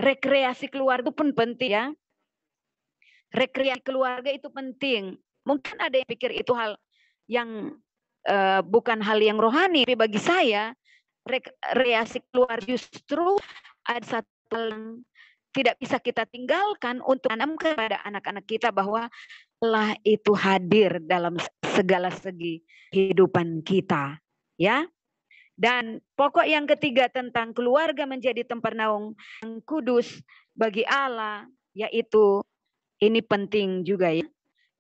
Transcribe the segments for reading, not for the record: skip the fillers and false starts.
rekreasi keluarga pun penting ya. Rekreasi keluarga itu penting. Mungkin ada yang pikir itu hal yang bukan hal yang rohani, tapi bagi saya rekreasi keluarga justru ada satu hal yang tidak bisa kita tinggalkan untuk menanamkan kepada anak-anak kita bahwa Allah itu hadir dalam segala segi kehidupan kita, ya. Dan pokok yang ketiga tentang keluarga menjadi tempat naung yang kudus bagi Allah, yaitu ini penting juga ya.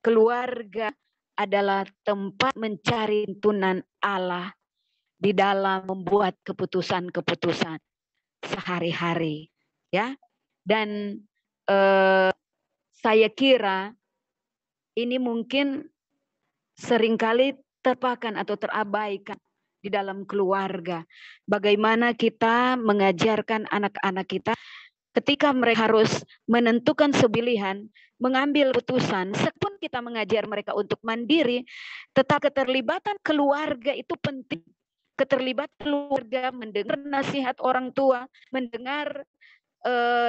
Keluarga adalah tempat mencari tuntunan Allah di dalam membuat keputusan-keputusan sehari-hari, ya. Dan saya kira ini mungkin seringkali terpakan atau terabaikan di dalam keluarga. Bagaimana kita mengajarkan anak-anak kita ketika mereka harus menentukan pilihan, mengambil keputusan, meskipun kita mengajar mereka untuk mandiri, tetap keterlibatan keluarga itu penting. Keterlibatan keluarga, mendengar nasihat orang tua, mendengar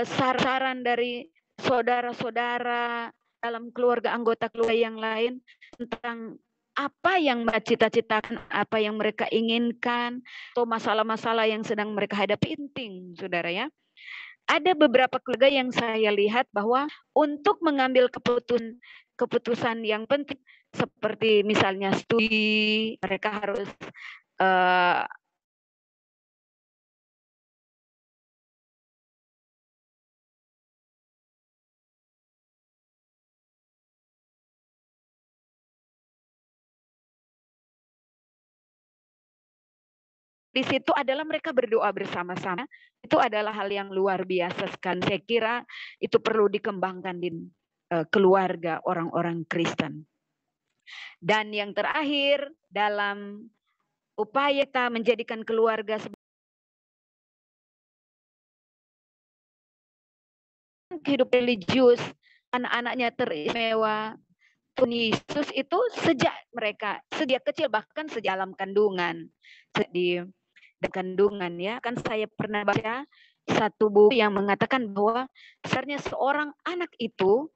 saran dari saudara-saudara dalam keluarga, anggota keluarga yang lain tentang apa yang mereka cita-citakan, apa yang mereka inginkan, atau masalah-masalah yang sedang mereka hadapi. Penting, saudara ya. Ada beberapa keluarga yang saya lihat bahwa untuk mengambil keputusan yang penting seperti misalnya studi, mereka harus di situ adalah mereka berdoa bersama-sama. Itu adalah hal yang luar biasa sekali. Saya kira itu perlu dikembangkan di keluarga orang-orang Kristen. Dan yang terakhir, dalam upaya kita menjadikan keluarga hidup religius, anak-anaknya teristimewa. Tuhan Yesus itu sejak kecil, bahkan sejak dalam kandungan, di kandungan ya, kan saya pernah baca satu buku yang mengatakan bahwa sebenarnya seorang anak itu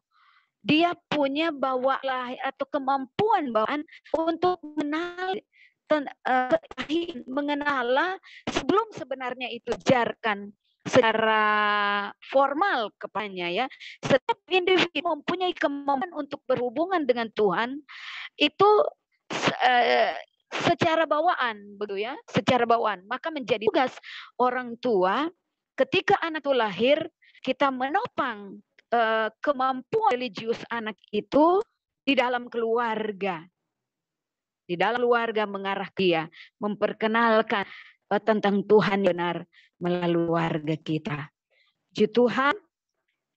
dia punya bawaan atau kemampuan bawaan untuk mengenal sebelum sebenarnya itu diajarkan secara formal kepadanya ya. Setiap individu mempunyai kemampuan untuk berhubungan dengan Tuhan itu secara bawaan, begitu ya, secara bawaan. Maka menjadi tugas orang tua ketika anak itu lahir, kita menopang kemampuan religius anak itu di dalam keluarga. Di dalam keluarga mengarah dia, memperkenalkan tentang Tuhan yang benar melalui keluarga kita. Puji Tuhan.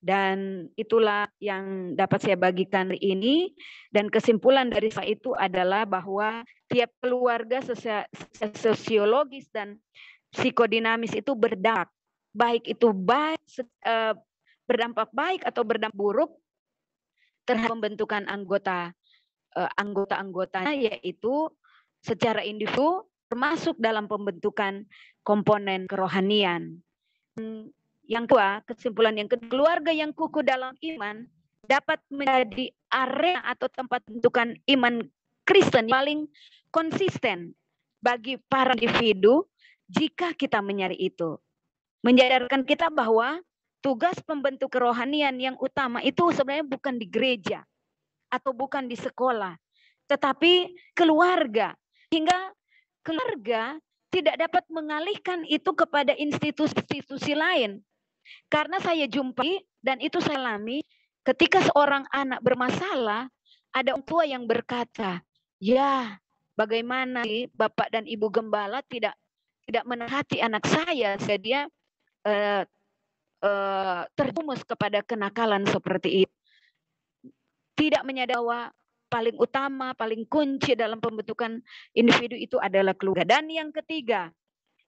Dan itulah yang dapat saya bagikan hari ini. Dan kesimpulan dari saya itu adalah bahwa tiap keluarga sosiologis dan psikodinamis itu berdampak. Baik itu berdampak baik atau berdampak buruk terhadap pembentukan anggota-anggotanya, yaitu secara individu termasuk dalam pembentukan komponen kerohanian. Yang kedua, kesimpulan yang kedua, keluarga yang kukuh dalam iman dapat menjadi area atau tempat pembentukan iman Kristen yang paling konsisten bagi para individu jika kita mencari itu. Menyadarkan kita bahwa tugas pembentuk kerohanian yang utama itu sebenarnya bukan di gereja atau bukan di sekolah, tetapi keluarga. Hingga keluarga tidak dapat mengalihkan itu kepada institusi lain. Karena saya jumpai dan itu saya alami ketika seorang anak bermasalah, ada orang tua yang berkata, ya bagaimana Bapak dan Ibu Gembala tidak menasihati anak saya sehingga dia terjumus kepada kenakalan seperti itu. Tidak menyadari bahwa paling utama, paling kunci dalam pembentukan individu itu adalah keluarga. Dan yang ketiga,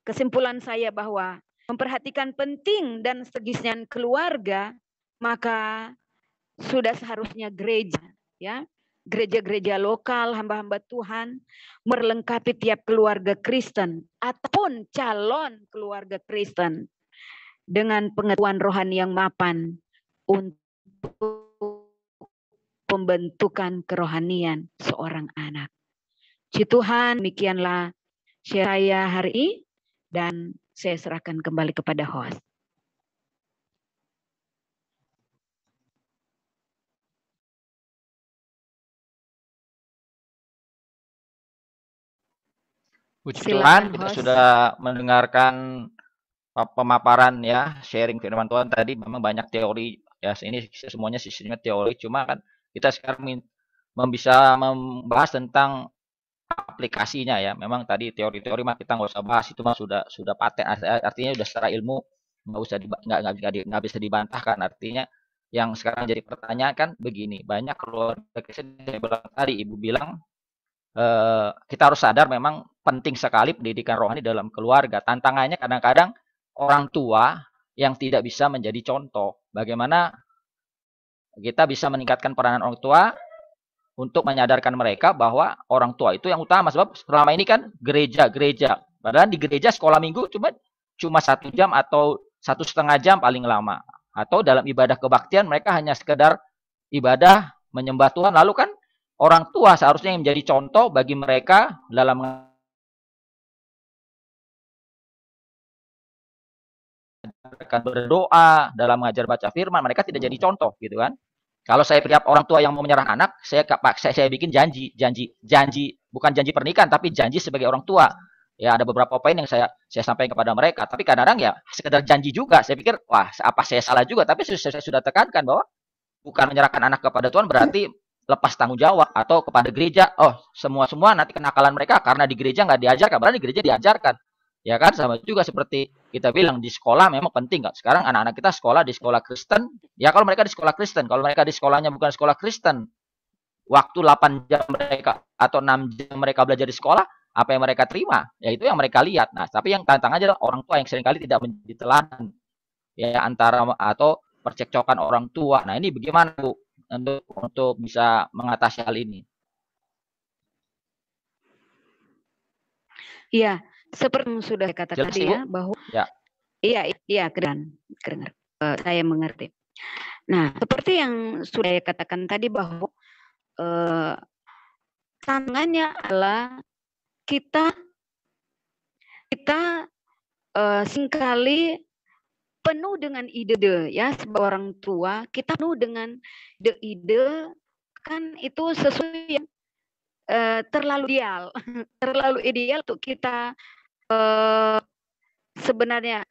kesimpulan saya bahwa memperhatikan penting dan segisnya keluarga, maka sudah seharusnya gereja, ya, gereja-gereja lokal, hamba-hamba Tuhan, melengkapi tiap keluarga Kristen ataupun calon keluarga Kristen dengan pengetahuan rohani yang mapan untuk pembentukan kerohanian seorang anak. Puji Tuhan, demikianlah share saya hari ini dan saya serahkan kembali kepada host. Puji Tuhan, kita sudah mendengarkan pemaparan ya, sharing firman Tuhan tadi. Memang banyak teori ya, ini semuanya sistemnya teori, cuma kan kita sekarang bisa membahas tentang aplikasinya ya. Memang tadi teori-teori mah kita nggak usah bahas, itu mah sudah paten, artinya sudah secara ilmu nggak bisa dibantahkan. Artinya yang sekarang jadi pertanyaan kan begini, banyak keluarga saya bilang tadi, Ibu bilang kita harus sadar memang penting sekali pendidikan rohani dalam keluarga. Tantangannya kadang-kadang orang tua yang tidak bisa menjadi contoh. Bagaimana kita bisa meningkatkan peranan orang tua untuk menyadarkan mereka bahwa orang tua itu yang utama. Sebab selama ini kan gereja. Padahal di gereja sekolah minggu cuma 1 jam atau 1,5 jam paling lama. Atau dalam ibadah kebaktian mereka hanya sekedar ibadah menyembah Tuhan. Lalu kan orang tua seharusnya yang menjadi contoh bagi mereka dalam berdoa, dalam mengajar baca firman, mereka tidak jadi contoh gitu kan. Kalau saya lihat orang tua yang mau menyerang anak, saya bikin janji, bukan janji pernikahan tapi janji sebagai orang tua. Ya ada beberapa poin yang saya sampaikan kepada mereka, tapi kadang-kadang ya sekedar janji juga. Saya pikir, wah apa saya salah juga, tapi saya sudah tekankan bahwa bukan menyerahkan anak kepada Tuhan berarti lepas tanggung jawab, atau kepada gereja, oh semua nanti kenakalan mereka karena di gereja nggak diajarkan, padahal di gereja diajarkan. Ya kan, sama juga seperti kita bilang di sekolah memang penting nggak. Sekarang anak-anak kita sekolah di sekolah Kristen, ya kalau mereka di sekolah Kristen, kalau mereka di sekolahnya bukan sekolah Kristen, waktu 8 jam mereka atau 6 jam mereka belajar di sekolah, apa yang mereka terima? Ya itu yang mereka lihat. Nah, tapi yang tantangannya adalah orang tua yang seringkali tidak menjadi teladan ya antara atau percekcokan orang tua. Nah, ini bagaimana Bu untuk bisa mengatasi hal ini? Iya, seperti yang sudah saya katakan tadi ya, bahwa ya. Iya, keren. Saya mengerti. Nah, seperti yang sudah saya katakan tadi bahwa tantangannya adalah kita seringkali penuh dengan ide ya, sebagai orang tua kita penuh dengan ide kan itu sesuatu yang terlalu ideal terlalu ideal untuk kita sebenarnya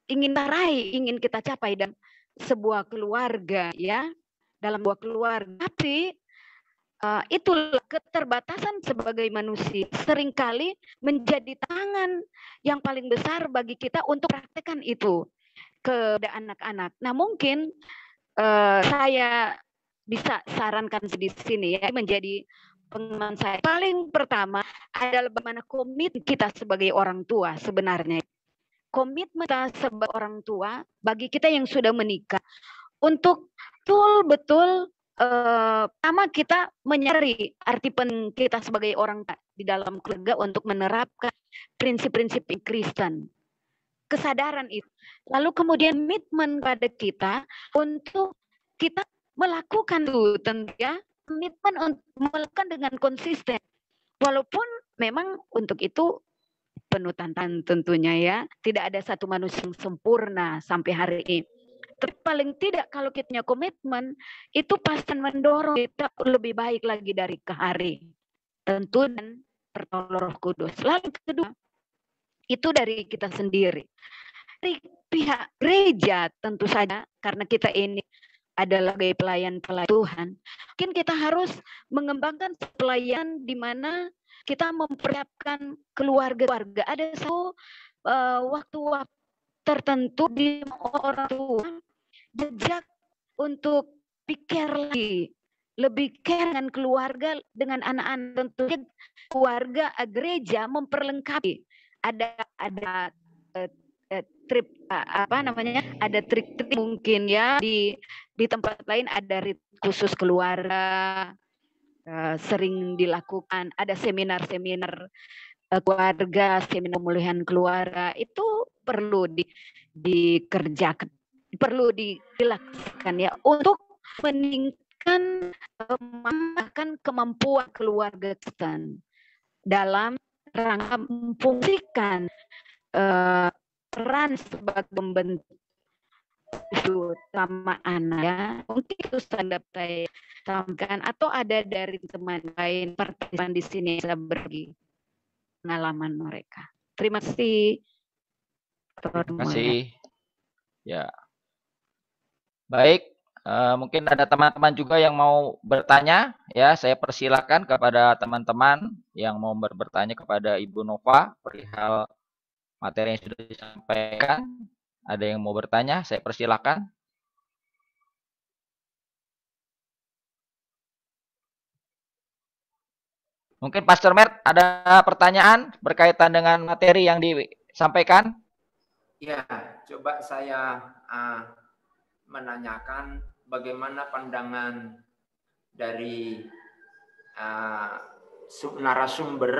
ingin kita capai dan sebuah keluarga ya, dalam sebuah keluarga. Tapi itulah keterbatasan sebagai manusia seringkali menjadi tangan yang paling besar bagi kita untuk praktekkan itu ke anak-anak. Nah, mungkin saya bisa sarankan di sini ya, menjadi pengalaman saya. Paling pertama adalah bagaimana komitmen kita sebagai orang tua sebenarnya. Komitmen kita sebagai orang tua bagi kita yang sudah menikah untuk betul-betul pertama kita menyadari arti penting kita sebagai orang tua di dalam keluarga untuk menerapkan prinsip-prinsip Kristen. Kesadaran itu. Lalu kemudian komitmen pada kita untuk kita melakukan itu tentu ya, komitmen untuk melakukan dengan konsisten. Walaupun memang untuk itu penuh tantangan tentunya ya. Tidak ada satu manusia yang sempurna sampai hari ini. Tapi paling tidak kalau kita punya komitmen, itu pasti mendorong kita lebih baik lagi dari ke hari. Tentu dan pertolongan Roh Kudus. Lalu kedua, itu dari kita sendiri. Dari pihak gereja tentu saja, karena kita ini adalah pelayan Tuhan. Mungkin kita harus mengembangkan pelayan di mana kita mempersiapkan keluarga-keluarga. Ada satu waktu-waktu tertentu di orang tua jejak untuk pikir lagi, lebih care dengan keluarga, dengan anak-anak. Tentunya keluarga gereja memperlengkapi. Ada trip ada trik mungkin ya, di tempat lain ada khusus keluarga sering dilakukan, ada seminar-seminar keluarga, seminar pemulihan keluarga, itu perlu dikerjakan, perlu dilakukan ya untuk meningkatkan kemampuan keluarga kita dalam rangka memfungsikan peran sebagai pembentuk sama anak ya. Mungkin itu dapat saya sampaikan, atau ada dari teman lain partisipan di sini bisa berbagi pengalaman mereka. Terima kasih. Terima kasih. Ya. Baik, mungkin ada teman-teman juga yang mau bertanya, ya saya persilakan kepada teman-teman yang mau bertanya kepada Ibu Nova perihal materi yang sudah disampaikan. Ada yang mau bertanya, saya persilakan. Mungkin Pastor Mert ada pertanyaan berkaitan dengan materi yang disampaikan? Ya, coba saya menanyakan bagaimana pandangan dari narasumber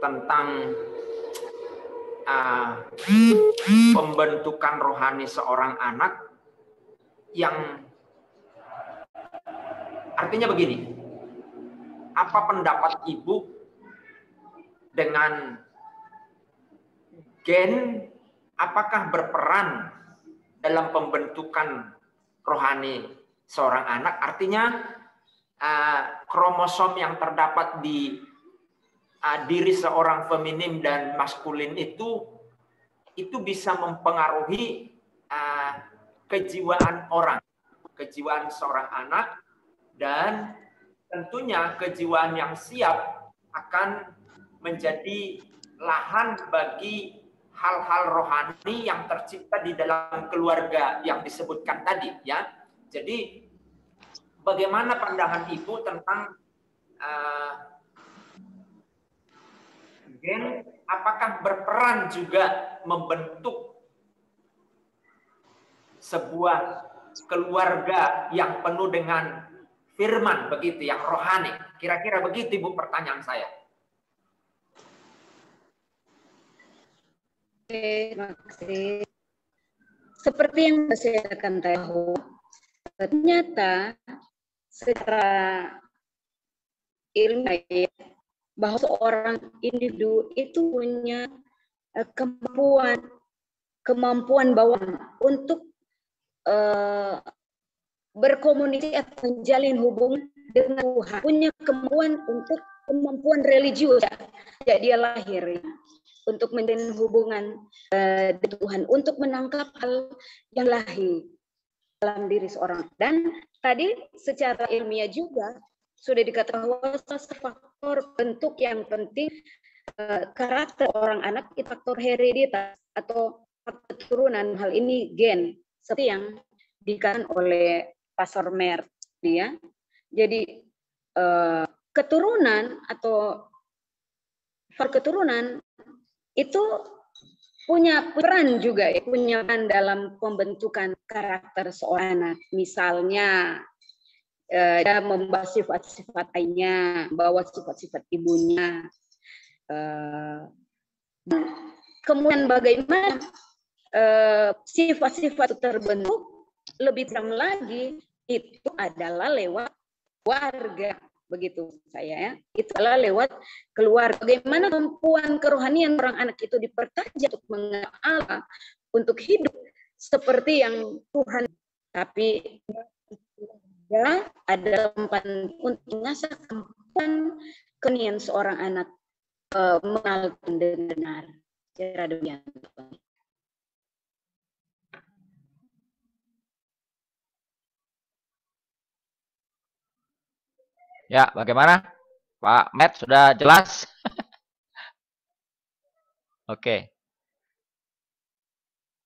tentang pembentukan rohani seorang anak, yang artinya begini, apa pendapat Ibu dengan gen, apakah berperan dalam pembentukan rohani seorang anak? Artinya kromosom yang terdapat di diri seorang feminin dan maskulin itu bisa mempengaruhi kejiwaan seorang anak, dan tentunya kejiwaan yang siap akan menjadi lahan bagi hal-hal rohani yang tercipta di dalam keluarga yang disebutkan tadi, ya. Jadi bagaimana pandangan Ibu tentang gen, apakah berperan juga membentuk sebuah keluarga yang penuh dengan firman, begitu, yang rohani? Kira-kira begitu Ibu pertanyaan saya. Terima kasih. Seperti yang saya akan tahu, ternyata secara ilmiah bahwa seorang individu itu punya kemampuan bawaan untuk berkomunikasi atau menjalin hubungan dengan Tuhan, punya kemampuan religius, ya dia lahir ya, untuk menjalin hubungan dengan Tuhan, untuk menangkap hal yang lahir dalam diri seorang. Dan tadi secara ilmiah juga sudah dikatakan bahwa salah faktor bentuk yang penting karakter orang anak itu faktor hereditas atau faktor keturunan. Hal ini gen, seperti yang dikatakan oleh Pastor Mert, ya. Jadi keturunan atau faktor keturunan itu punya peran juga, punya peran dalam pembentukan karakter seorang anak. Misalnya dia membawa sifat-sifat ayahnya, bawa sifat-sifat ibunya. Kemudian bagaimana sifat-sifat terbentuk lebih terang lagi, itu adalah lewat keluarga, begitu saya ya. Itu adalah lewat keluarga. Bagaimana kemampuan kerohanian orang anak itu dipertajam untuk mengenal Allah, untuk hidup seperti yang Tuhan, tapi adalah untuk mengasah kemampuan kerohanian seorang anak mengenal dengan benar. Cara demikian. Ya, bagaimana? Pak Matt sudah jelas? Oke.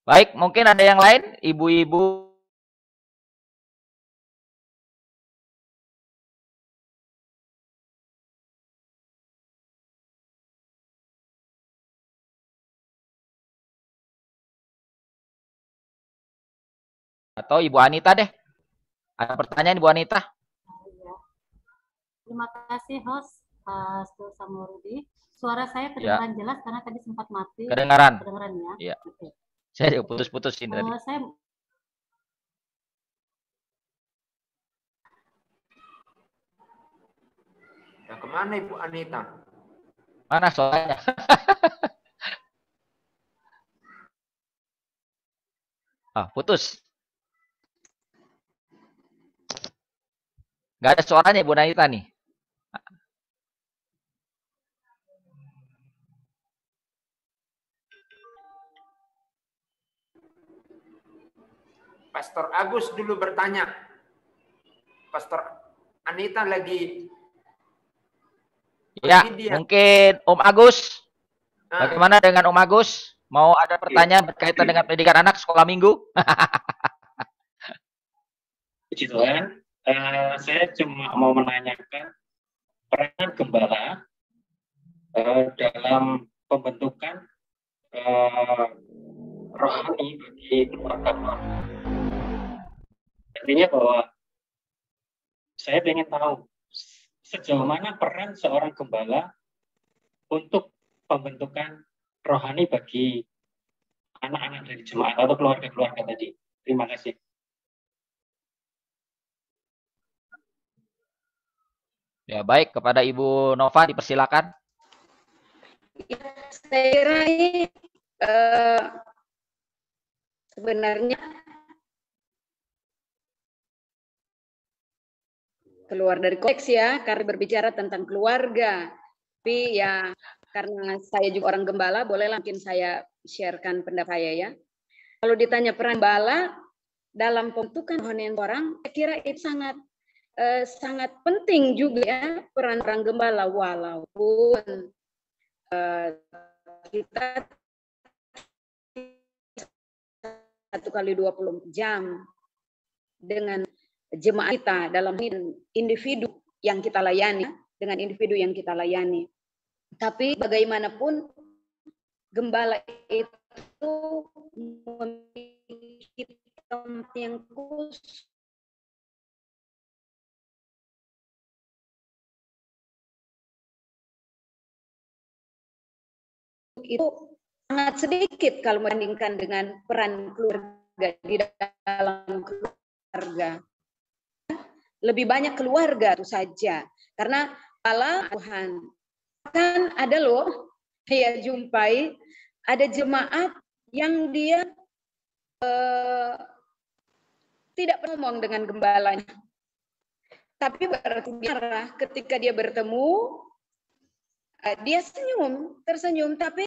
Baik, mungkin ada yang lain, ibu-ibu. Atau Ibu Anita deh. Ada pertanyaan Ibu Anita? Terima kasih host Pastor Samurudi. Suara saya kedengaran jelas karena tadi sempat mati. Kedengaran. Kedengaran ya. Iya. Oke. Saya putus-putus ini tadi. Saya Nah, kemana Ibu Anita? Mana soalnya? Ah, putus. Nggak ada suaranya Ibu Anita nih. Pastor Agus dulu bertanya. Pastor Anita lagi Ya, dia. mungkin Om Agus. Ah, Bagaimana dengan Om Agus? Mau ada pertanyaan berkaitan dengan pendidikan anak sekolah minggu? Puji Tuhan, saya cuma mau menanyakan peran gembala dalam pembentukan rohani bagi keluarga. Artinya bahwa saya ingin tahu sejauh mana peran seorang gembala untuk pembentukan rohani bagi anak-anak dari jemaat atau keluarga-keluarga tadi. Terima kasih. Ya, baik, kepada Ibu Nova dipersilakan. Ya, saya kira ini sebenarnya keluar dari konteks ya, karena berbicara tentang keluarga. Tapi ya karena saya juga orang gembala, bolehlah mungkin saya sharekan pendapat saya ya. Kalau ditanya peran gembala dalam pembentukan rohani orang, saya kira itu sangat penting juga ya peran orang gembala, walaupun kita 1 kali 24 jam dengan jemaat kita dalam individu yang kita layani, dengan individu yang kita layani. Tapi bagaimanapun gembala itu memiliki tempat yang khusus itu sangat sedikit kalau membandingkan dengan peran keluarga di dalam keluarga. Lebih banyak keluarga itu saja. Karena Allah Tuhan kan ada loh, saya jumpai ada jemaat yang dia tidak pernah ngomong dengan gembalanya. Tapi berbicara ketika dia bertemu, dia tersenyum, tapi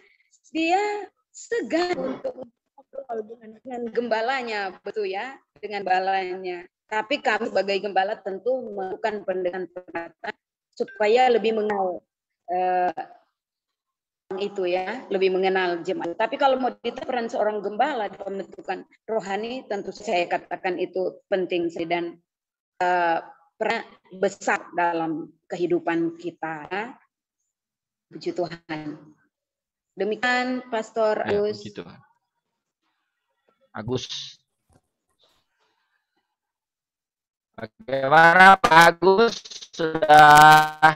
dia segan untuk ngobrol dengan gembalanya, betul ya, dengan gembalanya. Tapi kami sebagai gembala tentu melakukan pendekatan supaya lebih mengenal itu ya, lebih mengenal jemaat. Tapi kalau mau ditanya peran seorang gembala di pembentukan rohani, tentu saya katakan itu penting dan peran besar dalam kehidupan kita. Puji Tuhan. Demikian Pastor Agus. Puji Tuhan. Agus. Bagaimana Pak Agus? Sudah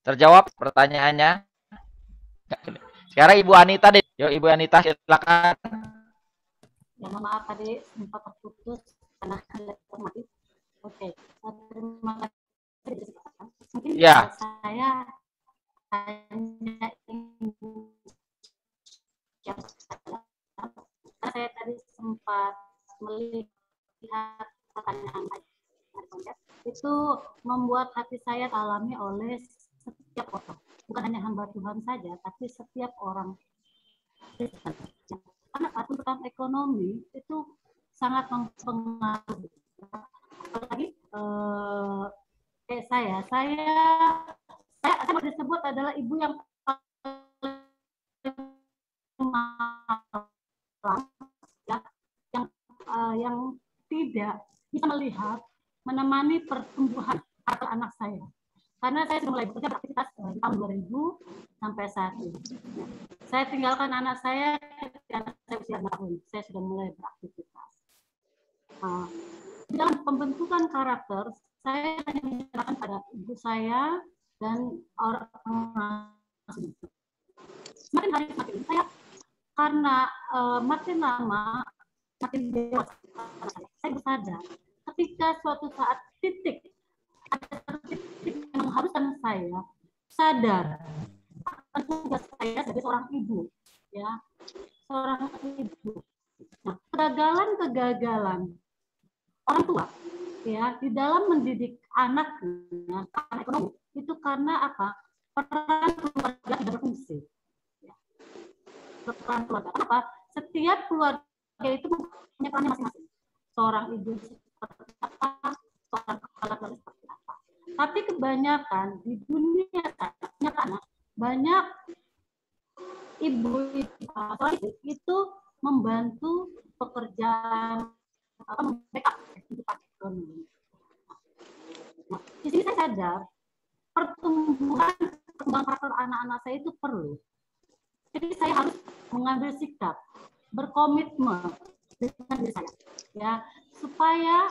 terjawab pertanyaannya? Sekarang Ibu Anita deh. Yuk Ibu Anita silakan. ya maaf tadi sempat terputus karena otomatis. Oke, terima kasih. Mungkin ya. Saya hanya ingin saya tadi sempat melihat pertanyaan itu membuat hati saya alami oleh setiap orang, bukan hanya hamba Tuhan saja, tapi setiap orang. Karena aturan ekonomi itu sangat mempengaruhi. Apalagi kayak saya mau disebut adalah ibu yang yang tidak bisa melihat menemani pertumbuhan anak saya. Karena saya sudah mulai bekerja beraktivitas di tahun 2000 sampai saat ini. Saya tinggalkan anak saya ketika saya usia 2 tahun. Saya sudah mulai beraktivitas. Di dalam pembentukan karakter, saya hanya menyerahkan pada ibu saya dan orang Makin hari makin saya karena makin lama makin dewasa saya bersadar ketika suatu saat ada satu titik yang mengharuskan saya sadar akan tugas saya sebagai seorang ibu, ya, seorang ibu. Nah, kegagalan orang tua, ya, di dalam mendidik anaknya, anak ekonomi itu karena apa? Peran keluarga tidak berfungsi. Ya. Peran keluarga. Kenapa? Setiap keluarga itu punya perannya masing-masing. Seorang ibu seperti apa, seorang kepala keluarga seperti apa. Tapi kebanyakan di dunia nyata banyak ibu itu membantu pekerjaan backup kehidupan ekonomi. Nah, di sini saya sadar perkembangan karakter anak-anak saya itu perlu. Jadi saya harus mengambil sikap, berkomitmen dengan diri saya, ya, supaya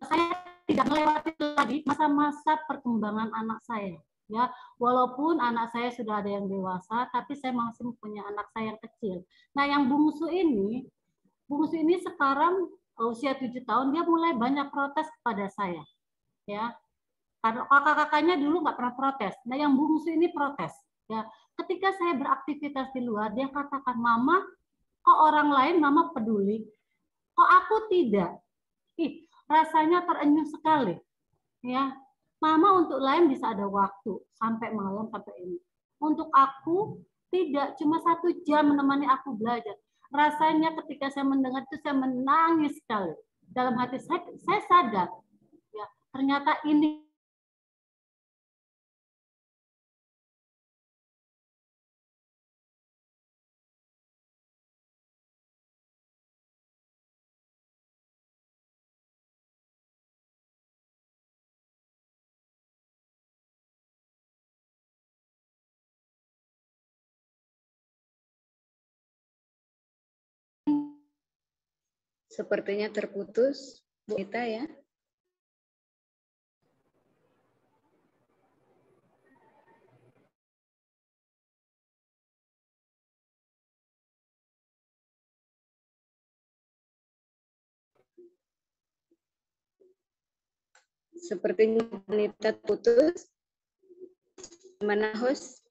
saya tidak melewati lagi masa-masa perkembangan anak saya. Ya, walaupun anak saya sudah ada yang dewasa, tapi saya masih punya anak saya yang kecil. Nah, yang bungsu ini sekarang usia 7 tahun, dia mulai banyak protes kepada saya. Ya, karena kakak-kakaknya dulu nggak pernah protes. Nah, yang bungsu ini protes. Ya, ketika saya beraktivitas di luar, dia katakan, "Mama, kok orang lain mama peduli, kok aku tidak?" Ih, rasanya terenyuh sekali. Ya, mama untuk lain bisa ada waktu sampai malam sampai ini. Untuk aku tidak, cuma 1 jam menemani aku belajar. Rasanya ketika saya mendengar itu saya menangis sekali. Dalam hati saya sadar, ya, ternyata ini Sepertinya terputus, Bu Anita ya. Sepertinya Bu Anita putus. Mana host?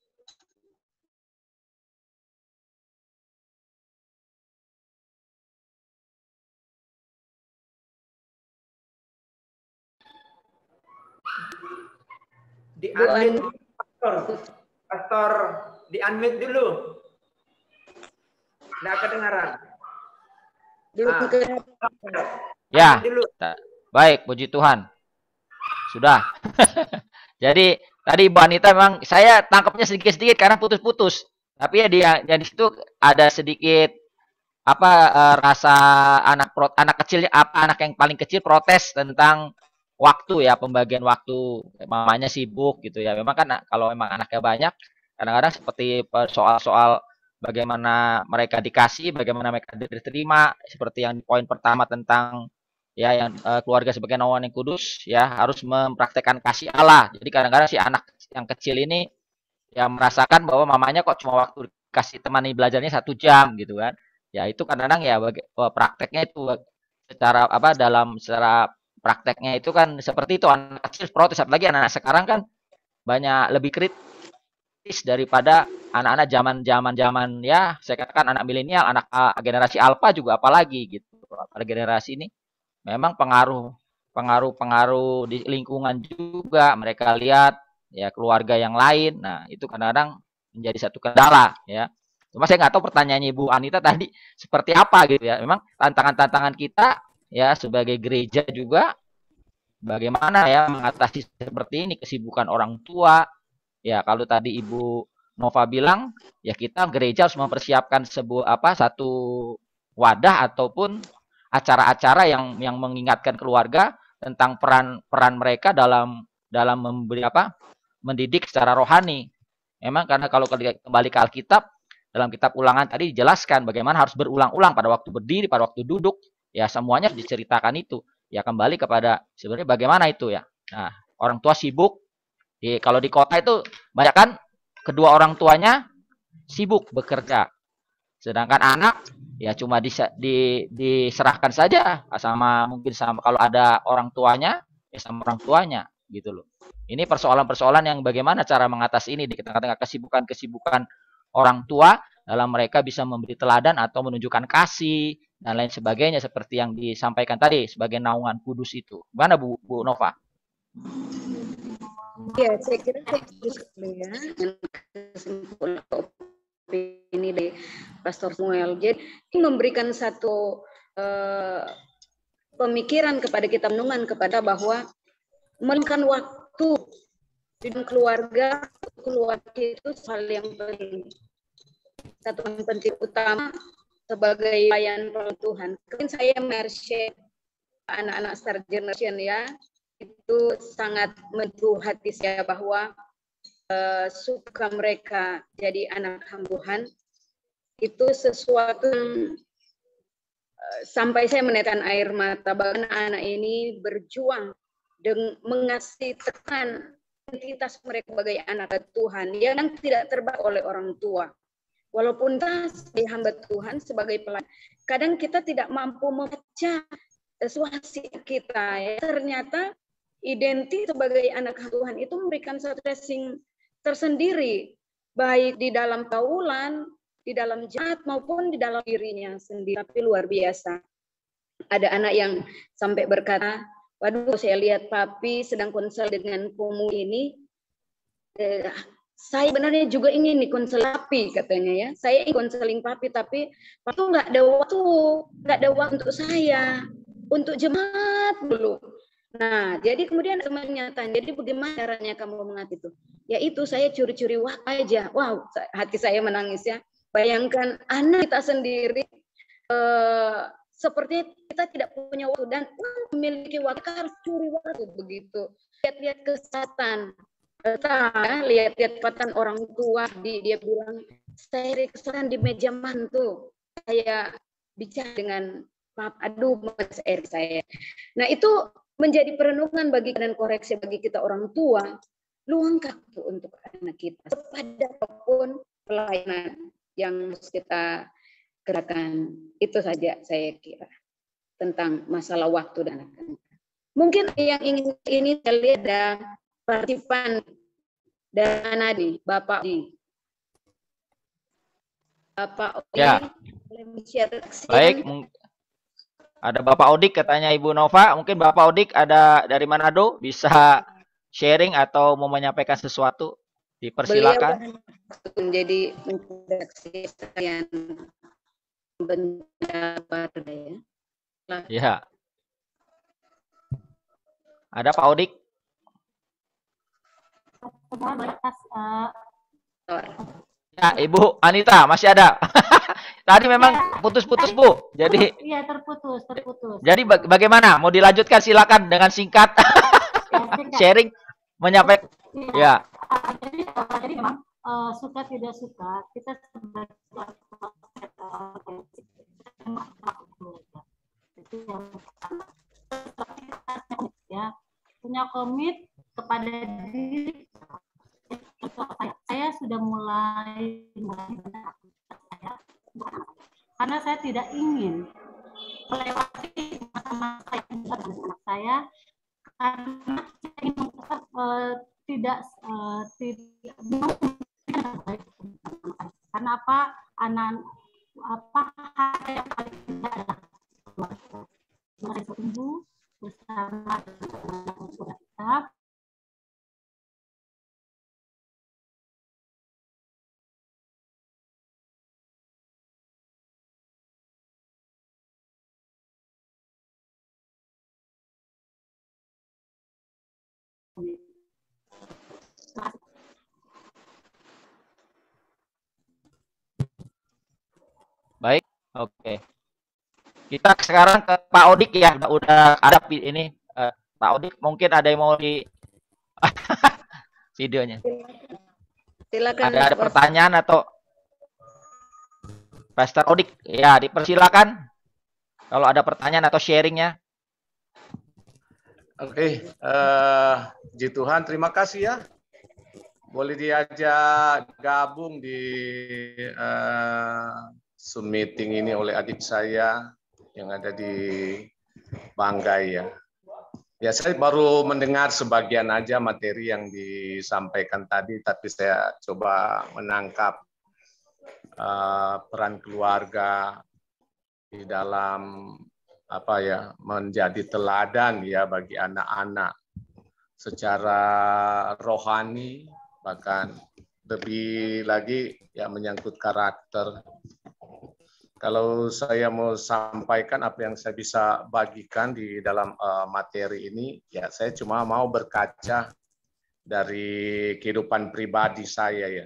Di-unmute dulu, Pastor, di-unmute dulu. Nggak kedengaran. Belum Ya, baik, puji Tuhan. Sudah. Jadi tadi Ibu Anita memang saya tangkapnya sedikit-sedikit karena putus-putus. Tapi ya di situ ada sedikit rasa anak kecilnya, anak yang paling kecil protes tentang waktu, ya, pembagian waktu, mamanya sibuk gitu ya. Memang kan kalau memang anaknya banyak, kadang-kadang seperti soal-soal bagaimana mereka dikasih, bagaimana mereka diterima, seperti yang poin pertama tentang ya yang keluarga sebagai naungan yang kudus, ya, harus mempraktekkan kasih Allah. Jadi kadang-kadang si anak yang kecil ini ya merasakan bahwa mamanya kok cuma waktu kasih temani belajarnya 1 jam gitu kan. Ya itu kadang-kadang ya prakteknya itu secara secara prakteknya itu kan seperti itu, anak kecil protes, apalagi anak-anak sekarang kan banyak lebih kritis daripada anak-anak zaman ya saya katakan anak milenial, anak generasi alfa juga apalagi gitu. Apalagi generasi ini memang pengaruh di lingkungan juga, mereka lihat ya keluarga yang lain. Nah, itu kadang-kadang menjadi satu kendala ya. Cuma saya nggak tahu pertanyaannya Ibu Anita tadi seperti apa gitu ya. Memang tantangan-tantangan kita ya sebagai gereja juga bagaimana ya mengatasi seperti ini, kesibukan orang tua. Ya, kalau tadi Ibu Nova bilang ya kita gereja harus mempersiapkan satu wadah ataupun acara-acara yang mengingatkan keluarga tentang peran mereka dalam memberi mendidik secara rohani. Memang karena kalau kembali ke Alkitab, dalam kitab Ulangan tadi dijelaskan bagaimana harus berulang-ulang pada waktu berdiri, pada waktu duduk, ya semuanya diceritakan itu. Ya kembali kepada sebenarnya bagaimana itu ya. Nah, orang tua sibuk. Kalau di kota itu banyak kan kedua orang tuanya sibuk bekerja. Sedangkan anak ya cuma diserahkan saja sama mungkin sama kalau ada orang tuanya ya sama orang tuanya gitu loh. Ini persoalan-persoalan yang bagaimana cara mengatasi ini di tengah-tengah kesibukan-kesibukan orang tua dalam mereka bisa memberi teladan atau menunjukkan kasih dan lain sebagainya seperti yang disampaikan tadi sebagai naungan kudus itu. Gimana Bu Nova? Ya, saya kira ya kesimpulan ini dari Pastor Samuel. Jadi ini memberikan satu pemikiran kepada kita, menungan kepada bahwa meluangkan waktu di keluarga itu hal yang penting. Satu yang penting utama sebagai pelayan Tuhan. Mungkin saya share anak-anak Star Generation ya, itu sangat menyentuh hati saya bahwa suka mereka jadi anak Tuhan itu sesuatu yang sampai saya meneteskan air mata. Bahkan anak ini berjuang dengan mengasihi tekan identitas mereka sebagai anak Tuhan yang tidak terbatas oleh orang tua. Walaupun kita sebagai hamba Tuhan, sebagai pelayan, kadang kita tidak mampu membaca situasi kita. Ya. Ternyata identitas sebagai anak Tuhan itu memberikan satu blessing tersendiri, baik di dalam kaulan, di dalam jemaat maupun di dalam dirinya sendiri. Tapi luar biasa. Ada anak yang sampai berkata, waduh saya lihat papi sedang konsel dengan pemuda ini, saya benarnya juga ingin nih konsel papi katanya ya. Saya ingin konseling papi tapi itu nggak ada waktu untuk saya, untuk jemaat dulu. Nah, jadi kemudian temannya tanya, jadi bagaimana caranya kamu mengerti itu? Ya itu saya curi-curi waktu aja. Wow, hati saya menangis ya. Bayangkan anak kita sendiri seperti kita tidak punya waktu dan memiliki waktu harus curi waktu begitu. Lihat-lihat kesehatan. Lihat-lihat kesempatan orang tua, dia bilang saya kesalahan di meja mantu, saya bicara dengan papa, aduh mas Erik saya. Nah itu menjadi perenungan bagi dan koreksi bagi kita orang tua, luangkan untuk anak kita pada apapun pelayanan yang harus kita gerakan. Itu saja saya kira tentang masalah waktu dan anak-anak. Mungkin yang ingin ini saya lihat ada partisipan dan Adi, Bapak Odi. Bapak Odi, ya. Baik, ada Bapak Odik katanya Ibu Nova. Mungkin Bapak Odik ada dari Manado, bisa sharing atau mau menyampaikan sesuatu. Dipersilakan. Menjadi introduksi sekalian pendapat ya. Ya. Ada Pak Odik? Ya, Ibu Anita masih ada. Tadi memang putus-putus Bu. Jadi iya terputus. Jadi bagaimana? Mau dilanjutkan silakan dengan singkat. Sharing menyampaikan. Ya. Jadi memang suka tidak suka kita sebagai ya punya komit kepada diri. Saya sudah mulai saya karena saya tidak ingin melewati masa-masa yang dengan anak saya karena saya ingin tidak karena apa yang paling indah adalah keluarga. Mari tumbuh bersama kita. Baik, oke. Kita sekarang ke Pak Odik ya, udah ada ini Pak Odik mungkin ada yang mau di videonya. Silakan. Ada pertanyaan atau Pastor Odik ya dipersilakan kalau ada pertanyaan atau sharingnya. Oke, Puji Tuhan, terima kasih ya boleh diajak gabung di Zoom meeting ini oleh adik saya yang ada di Banggai ya. Ya, saya baru mendengar sebagian aja materi yang disampaikan tadi, tapi saya coba menangkap peran keluarga di dalam apa ya, menjadi teladan ya bagi anak-anak secara rohani, bahkan lebih lagi ya menyangkut karakter. Kalau saya mau sampaikan apa yang saya bisa bagikan di dalam materi ini, ya saya cuma mau berkaca dari kehidupan pribadi saya ya.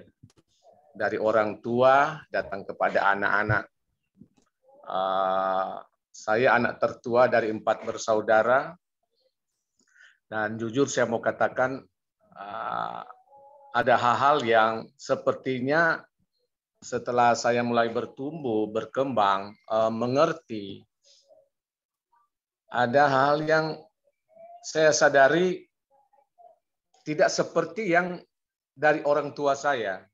Dari orang tua datang kepada anak-anak. Saya anak tertua dari 4 bersaudara, dan jujur saya mau katakan ada hal-hal yang sepertinya setelah saya mulai bertumbuh, berkembang, mengerti, ada hal yang saya sadari tidak seperti yang dari orang tua saya.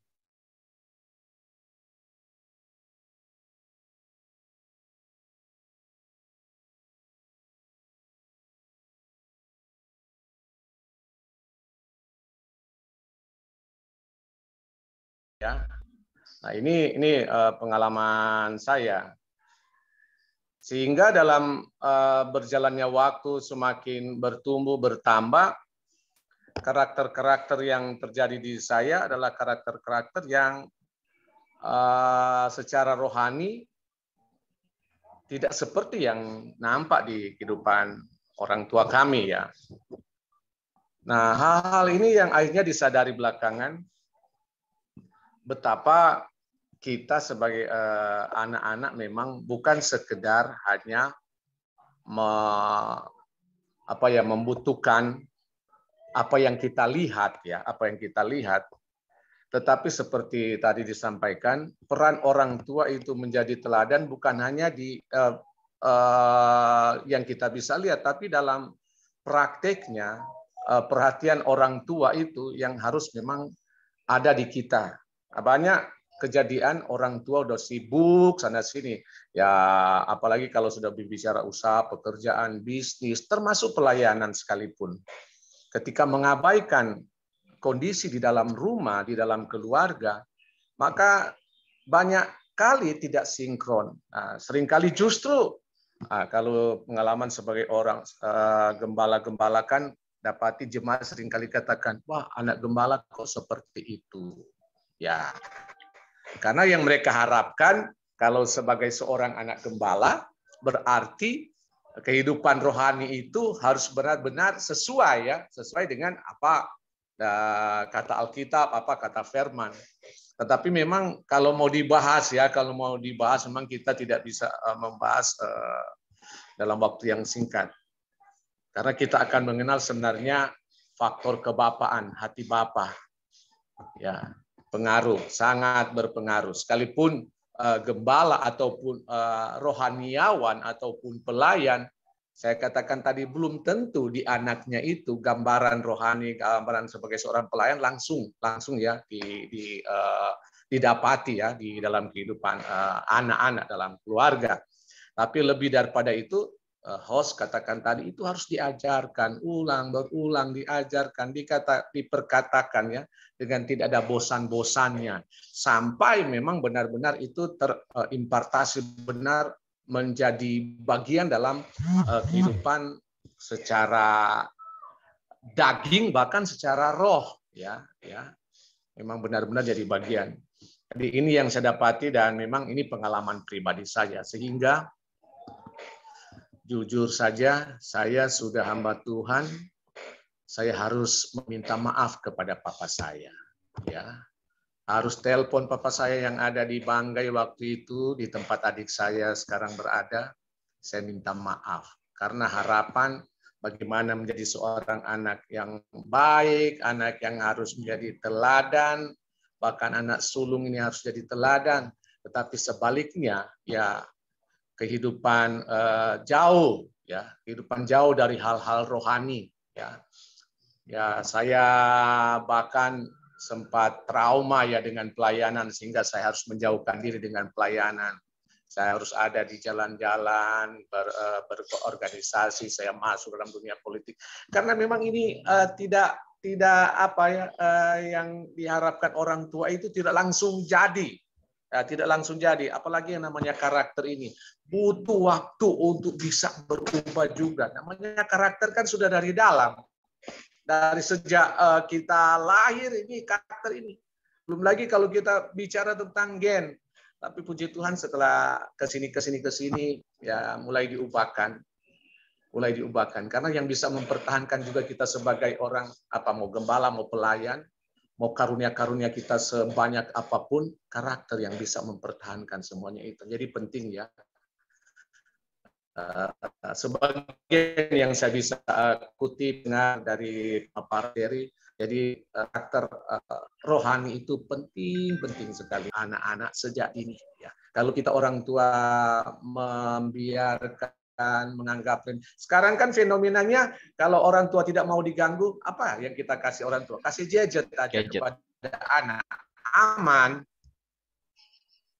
Ya. Nah, ini pengalaman saya. Sehingga dalam berjalannya waktu semakin bertumbuh, bertambah, karakter-karakter yang terjadi di saya adalah karakter-karakter yang secara rohani tidak seperti yang nampak di kehidupan orang tua kami ya. Nah, hal-hal ini yang akhirnya disadari belakangan, betapa kita sebagai anak-anak memang bukan sekedar hanya membutuhkan apa yang kita lihat ya, tetapi seperti tadi disampaikan, peran orang tua itu menjadi teladan bukan hanya di yang kita bisa lihat, tapi dalam prakteknya perhatian orang tua itu yang harus memang ada di kita. Banyak kejadian orang tua udah sibuk sana sini ya, apalagi kalau sudah berbicara usaha, pekerjaan, bisnis, termasuk pelayanan sekalipun, ketika mengabaikan kondisi di dalam rumah, di dalam keluarga, maka banyak kali tidak sinkron. Seringkali justru kalau pengalaman sebagai orang gembala-gembala kan dapati jemaat seringkali katakan, wah anak gembala kok seperti itu. Ya, karena yang mereka harapkan kalau sebagai seorang anak gembala berarti kehidupan rohani itu harus benar-benar sesuai dengan apa kata Alkitab, apa kata firman. Tetapi memang kalau mau dibahas memang kita tidak bisa membahas dalam waktu yang singkat. Karena kita akan mengenal sebenarnya faktor kebapaan, hati bapa. Ya. Sangat berpengaruh. Sekalipun gembala ataupun rohaniawan ataupun pelayan, saya katakan tadi belum tentu di anaknya itu gambaran rohani, gambaran sebagai seorang pelayan langsung ya didapati ya di dalam kehidupan anak-anak dalam keluarga. Tapi lebih daripada itu, host katakan tadi itu harus diajarkan berulang diajarkan, diperkatakan ya dengan tidak ada bosan-bosannya sampai memang benar-benar itu terimpartasi benar menjadi bagian dalam kehidupan secara daging bahkan secara roh ya memang benar-benar jadi bagian. Jadi ini yang saya dapati dan memang ini pengalaman pribadi saya, sehingga jujur saja, saya sudah hamba Tuhan, saya harus meminta maaf kepada papa saya. Ya, harus telepon papa saya yang ada di Banggai waktu itu, di tempat adik saya sekarang berada. Saya minta maaf, karena harapan bagaimana menjadi seorang anak yang baik, anak yang harus menjadi teladan, bahkan anak sulung ini harus jadi teladan. Tetapi sebaliknya, ya kehidupan jauh dari hal-hal rohani ya saya bahkan sempat trauma ya dengan pelayanan, sehingga saya harus menjauhkan diri dengan pelayanan. Saya harus ada di jalan-jalan, berorganisasi, saya masuk dalam dunia politik. Karena memang ini tidak apa ya, yang diharapkan orang tua itu tidak langsung jadi. Tidak langsung jadi, apalagi yang namanya karakter ini. Butuh waktu untuk bisa berubah juga. Namanya karakter kan sudah dari dalam. Dari sejak kita lahir ini karakter ini. Belum lagi kalau kita bicara tentang gen. Tapi puji Tuhan setelah kesini ya mulai diubahkan. Karena yang bisa mempertahankan juga kita sebagai orang, mau gembala, mau pelayan, mau karunia-karunia kita sebanyak apapun, karakter yang bisa mempertahankan semuanya itu. Jadi penting ya. Sebagian yang saya bisa kutip dari materi, jadi karakter rohani itu penting sekali anak-anak sejak dini. Ya. Kalau kita orang tua membiarkan, menganggap, sekarang kan fenomenanya kalau orang tua tidak mau diganggu, apa yang kita kasih orang tua? Kasih gadget aja kepada anak, aman.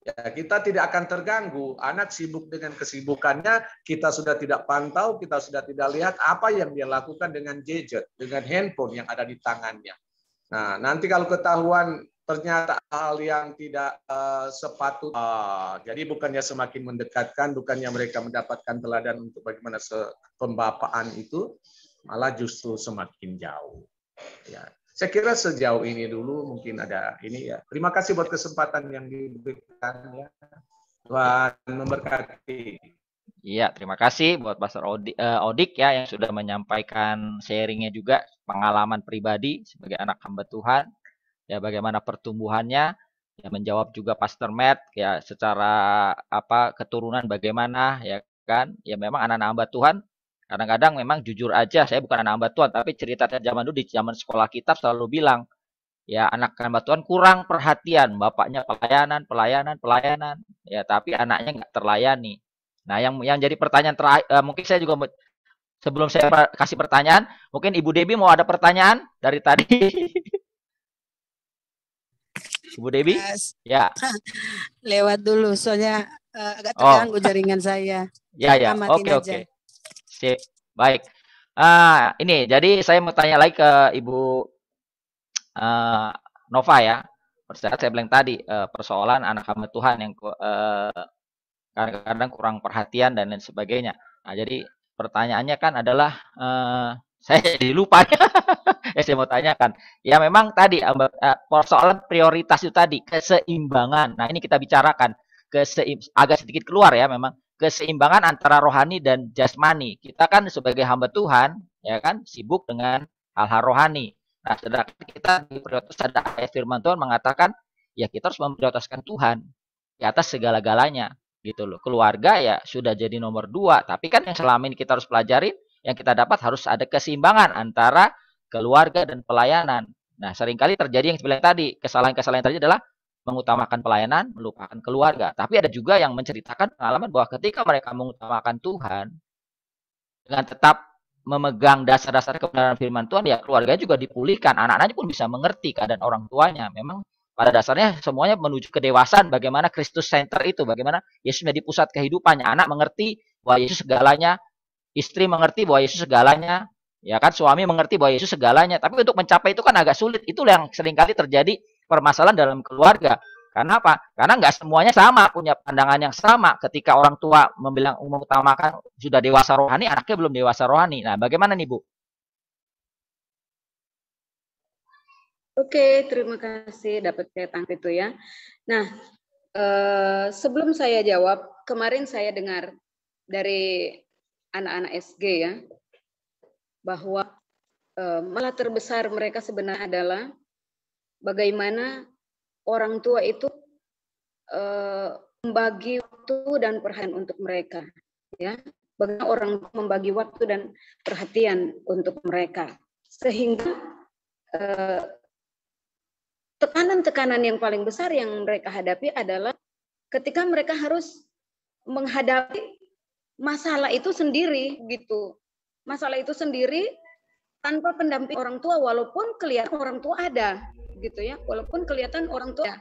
Ya, kita tidak akan terganggu. Anak sibuk dengan kesibukannya, kita sudah tidak pantau, kita sudah tidak lihat apa yang dia lakukan dengan gadget, dengan handphone yang ada di tangannya. Nah, nanti kalau ketahuan ternyata hal yang tidak sepatutnya, jadi bukannya semakin mendekatkan, bukannya mereka mendapatkan teladan untuk bagaimana pembapaan itu, malah justru semakin jauh. Ya. Saya kira sejauh ini dulu mungkin ada ini ya. Terima kasih buat kesempatan yang diberikan ya. Tuhan memberkati. Iya, terima kasih buat Pastor Odik ya yang sudah menyampaikan sharingnya juga, pengalaman pribadi sebagai anak hamba Tuhan. Ya bagaimana pertumbuhannya, ya menjawab juga Pastor Matt ya secara keturunan bagaimana ya kan. Ya memang anak-anak hamba Tuhan kadang-kadang memang jujur aja, saya bukan anak hamba Tuhan, tapi cerita zaman dulu di zaman sekolah kita selalu bilang, ya anak hamba Tuhan kurang perhatian, bapaknya pelayanan, ya tapi anaknya nggak terlayani. Nah yang jadi pertanyaan terakhir, mungkin saya juga sebelum saya kasih pertanyaan, mungkin Ibu Debbie mau ada pertanyaan dari tadi. Ibu Debbie? Ya. Lewat dulu, soalnya agak terganggu jaringan saya. Ya. Oke. Sip. Baik. Ini jadi saya mau tanya lagi ke Ibu Nova ya. Saya bilang tadi persoalan anak hamba Tuhan yang kadang-kadang kurang perhatian dan lain sebagainya. Nah, jadi pertanyaannya kan adalah saya jadi lupa ya. Saya mau tanyakan. Ya memang tadi persoalan prioritas itu tadi, keseimbangan. Nah, ini kita bicarakan agak sedikit keluar ya memang. Keseimbangan antara rohani dan jasmani. Kita kan sebagai hamba Tuhan, ya kan, sibuk dengan hal-hal rohani. Nah, sedangkan kita di prioritas ada ayat firman Tuhan mengatakan, ya kita harus memprioritaskan Tuhan di atas segala-galanya, gitu loh. Keluarga ya sudah jadi nomor 2, tapi kan yang selama ini kita harus pelajarin, yang kita dapat harus ada keseimbangan antara keluarga dan pelayanan. Nah, seringkali terjadi yang sebenarnya tadi, kesalahan-kesalahan yang terjadi adalah mengutamakan pelayanan, melupakan keluarga. Tapi ada juga yang menceritakan pengalaman bahwa ketika mereka mengutamakan Tuhan, dengan tetap memegang dasar-dasar kebenaran firman Tuhan, ya keluarganya juga dipulihkan. Anak-anaknya pun bisa mengerti keadaan orang tuanya. Memang pada dasarnya semuanya menuju kedewasaan, bagaimana Kristus center itu, bagaimana Yesus menjadi pusat kehidupannya. Anak mengerti bahwa Yesus segalanya, istri mengerti bahwa Yesus segalanya, ya kan, suami mengerti bahwa Yesus segalanya. Tapi untuk mencapai itu kan agak sulit. Itulah yang seringkali terjadi permasalahan dalam keluarga. Karena apa? Karena nggak semuanya sama, punya pandangan yang sama. Ketika orang tua mengutamakan sudah dewasa rohani, anaknya belum dewasa rohani. Nah, bagaimana nih, Bu? Oke, terima kasih dapat saya tangkap itu ya. Nah, sebelum saya jawab, kemarin saya dengar dari anak-anak SG ya, bahwa malah terbesar mereka sebenarnya adalah bagaimana orang tua itu membagi waktu dan perhatian untuk mereka, ya. Bagaimana orang membagi waktu dan perhatian untuk mereka, sehingga tekanan-tekanan yang paling besar yang mereka hadapi adalah ketika mereka harus menghadapi masalah itu sendiri, gitu. Masalah itu sendiri tanpa pendamping orang tua, walaupun kelihatan orang tua ada, gitu ya, walaupun kelihatan orang tua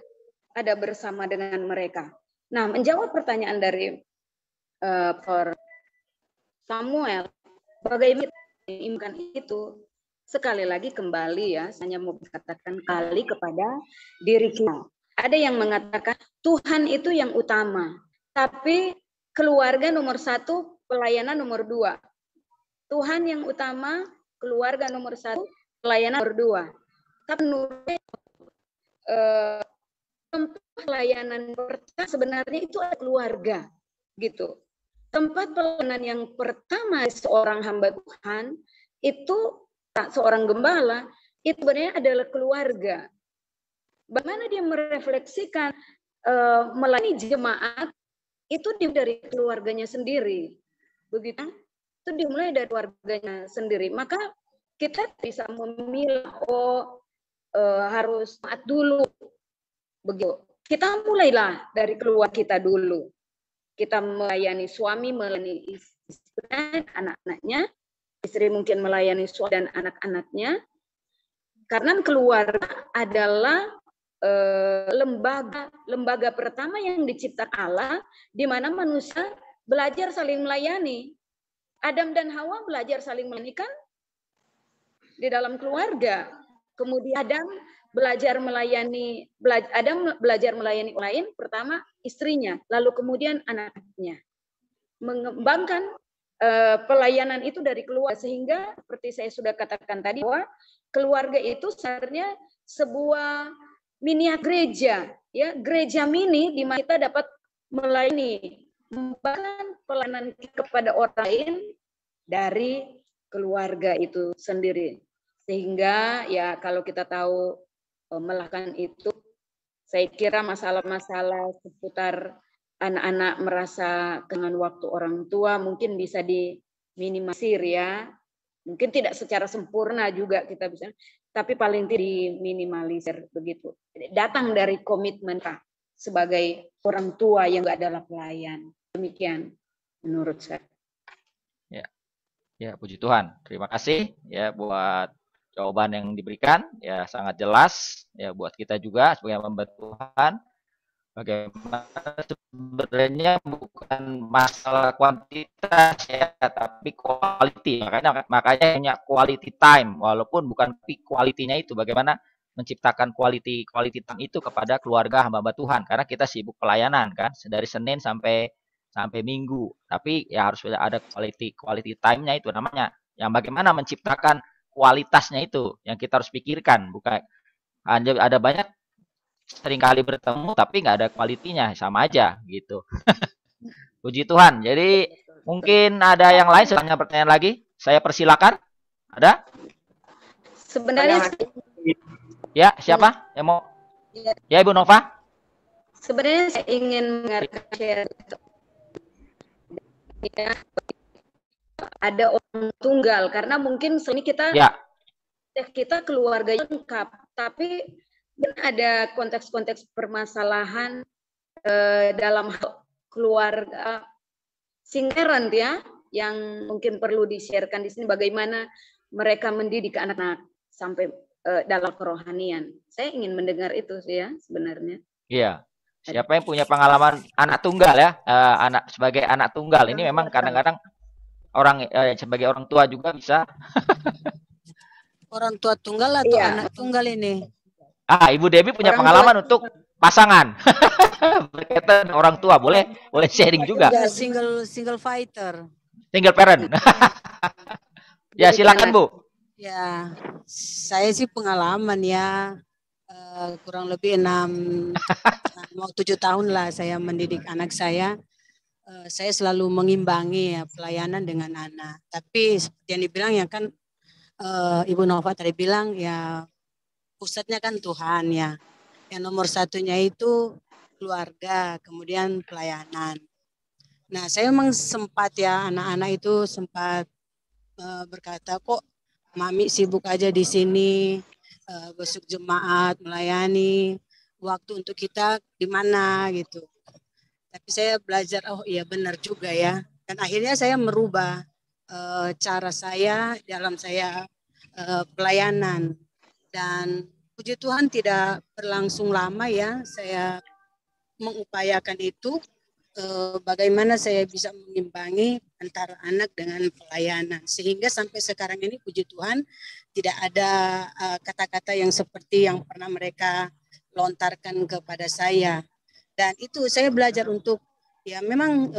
ada bersama dengan mereka. Nah, menjawab pertanyaan dari Prof. Samuel, bagaimana mengirimkan itu? Sekali lagi kembali ya, saya mau katakan kali kepada diri kita. Ada yang mengatakan Tuhan itu yang utama, tapi keluarga nomor 1, pelayanan nomor 2. Tuhan yang utama, keluarga nomor 1, pelayanan nomor 2. Tapi menurut tempat pelayanan pertama sebenarnya itu adalah keluarga, gitu. Tempat pelayanan yang pertama seorang hamba Tuhan itu seorang gembala itu sebenarnya adalah keluarga. Bagaimana dia merefleksikan melayani jemaat itu dari keluarganya sendiri, begitu? Itu dimulai dari keluarganya sendiri. Maka kita bisa memilih harus taat dulu, begitu. Kita mulailah dari keluarga kita dulu. Kita melayani suami, melayani istri dan anak-anaknya. Istri mungkin melayani suami dan anak-anaknya. Karena keluarga adalah lembaga pertama yang diciptakan Allah, di mana manusia belajar saling melayani. Adam dan Hawa belajar saling melayani kan di dalam keluarga. Kemudian Adam belajar melayani orang lain, pertama istrinya, lalu kemudian anaknya. Mengembangkan pelayanan itu dari keluarga, sehingga seperti saya sudah katakan tadi bahwa keluarga itu sebenarnya sebuah mini gereja, ya, gereja mini di mana kita dapat melayani, membangun pelayanan kepada orang lain dari keluarga itu sendiri. Sehingga ya kalau kita tahu melakukan itu, saya kira masalah-masalah seputar anak-anak merasa dengan waktu orang tua mungkin bisa diminimalisir ya. Mungkin tidak secara sempurna juga kita bisa, tapi paling tidak diminimalisir begitu. Datang dari komitmen Kak sebagai orang tua yang adalah pelayan. Demikian menurut saya. Ya, puji Tuhan. Terima kasih ya buat jawaban yang diberikan, ya sangat jelas ya buat kita juga sebagai hamba Tuhan. Bagaimana sebenarnya bukan masalah kuantitas ya, tapi quality. Makanya punya quality time, walaupun bukan quality-nya itu. Bagaimana menciptakan quality time itu kepada keluarga hamba Tuhan, karena kita sibuk pelayanan kan, dari Senin sampai Minggu. Tapi ya harus ada quality time-nya itu namanya. Yang bagaimana menciptakan kualitasnya itu yang kita harus pikirkan. Bukan ada banyak seringkali bertemu tapi nggak ada kualitinya, sama aja gitu. Puji Tuhan. Jadi mungkin ada yang lain pertanyaan lagi, saya persilakan. Ada? Sebenarnya ya, siapa yang mau? Ya, Ibu Nova. Sebenarnya saya ingin mendengarkan share ya, ada orang tunggal, karena mungkin sini kita keluarganya lengkap, tapi ada konteks-konteks permasalahan dalam keluarga single ya, yang mungkin perlu di-sharekan di sini, bagaimana mereka mendidik anak-anak sampai dalam kerohanian. Saya ingin mendengar itu sih ya sebenarnya. Iya. Siapa yang punya pengalaman anak tunggal ya, sebagai anak tunggal ini memang kadang-kadang orang sebagai orang tua juga bisa. Orang tua tunggal atau anak tunggal ini? Ibu Debbie punya pengalaman untuk pasangan. Berkaitan orang tua, boleh sharing juga. Single fighter. Single parent. Ya, silakan Bu. Ya, saya sih pengalaman ya. Kurang lebih 7 tahun lah saya mendidik anak saya. Saya selalu mengimbangi ya pelayanan dengan anak. Tapi seperti yang dibilang ya kan Ibu Nova tadi bilang ya pusatnya kan Tuhan ya. Yang nomor satunya itu keluarga, kemudian pelayanan. Nah, saya memang sempat ya anak-anak itu sempat berkata, kok Mami sibuk aja di sini, besuk jemaat, melayani, waktu untuk kita di mana gitu. Tapi saya belajar, oh iya benar juga ya. Dan akhirnya saya merubah cara saya dalam saya pelayanan. Dan puji puji Tuhan tidak berlangsung lama ya. Saya mengupayakan itu, bagaimana saya bisa mengimbangi antara anak dengan pelayanan. Sehingga sampai sekarang ini puji Tuhan tidak ada kata-kata yang seperti yang pernah mereka lontarkan kepada saya. Dan itu saya belajar untuk, ya memang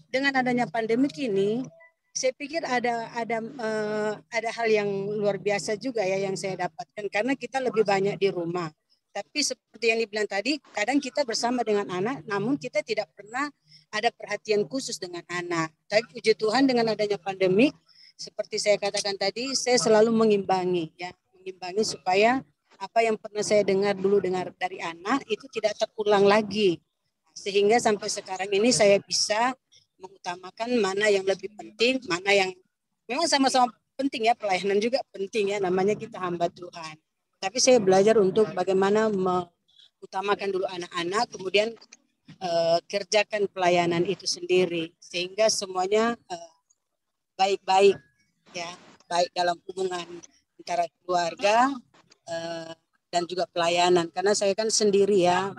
dengan adanya pandemik ini, saya pikir ada hal yang luar biasa juga ya yang saya dapatkan, karena kita lebih banyak di rumah. Tapi seperti yang dibilang tadi, kadang kita bersama dengan anak, namun kita tidak pernah ada perhatian khusus dengan anak. Tapi puji Tuhan dengan adanya pandemik, seperti saya katakan tadi, saya selalu mengimbangi supaya apa yang pernah saya dengar dari anak itu tidak terulang lagi. Sehingga sampai sekarang ini saya bisa mengutamakan mana yang lebih penting, mana yang memang sama-sama penting ya, pelayanan juga penting ya, namanya kita hamba Tuhan. Tapi saya belajar untuk bagaimana mengutamakan dulu anak-anak, kemudian kerjakan pelayanan itu sendiri, sehingga semuanya baik-baik ya, baik dalam hubungan antara keluarga dan juga pelayanan. Karena saya kan sendiri ya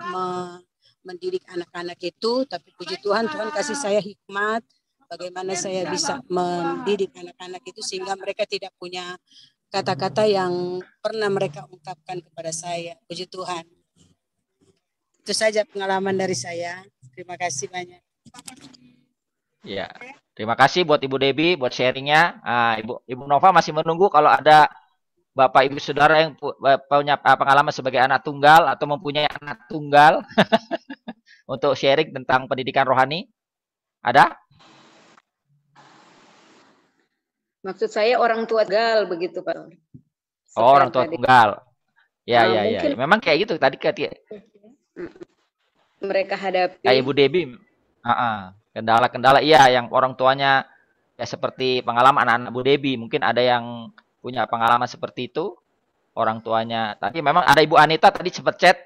mendidik anak-anak itu, tapi puji Tuhan, Tuhan kasih saya hikmat bagaimana saya bisa mendidik anak-anak itu sehingga mereka tidak punya kata-kata yang pernah mereka ungkapkan kepada saya. Puji Tuhan. Itu saja pengalaman dari saya. Terima kasih banyak. Ya, terima kasih buat Ibu Debbie buat sharingnya. Ibu Nova masih menunggu kalau ada Bapak Ibu Saudara yang punya pengalaman sebagai anak tunggal atau mempunyai anak tunggal untuk sharing tentang pendidikan rohani. Ada? Maksud saya orang tua tunggal begitu, Pak. Oh, orang tua tunggal. Ya. Memang kayak gitu tadi mereka hadapi. Kayak Ibu Debbie. Kendala-kendala iya yang orang tuanya ya seperti pengalaman anak-anak Bu Debbie. Mungkin ada yang punya pengalaman seperti itu orang tuanya. Tapi memang ada Ibu Anita tadi sempat chat.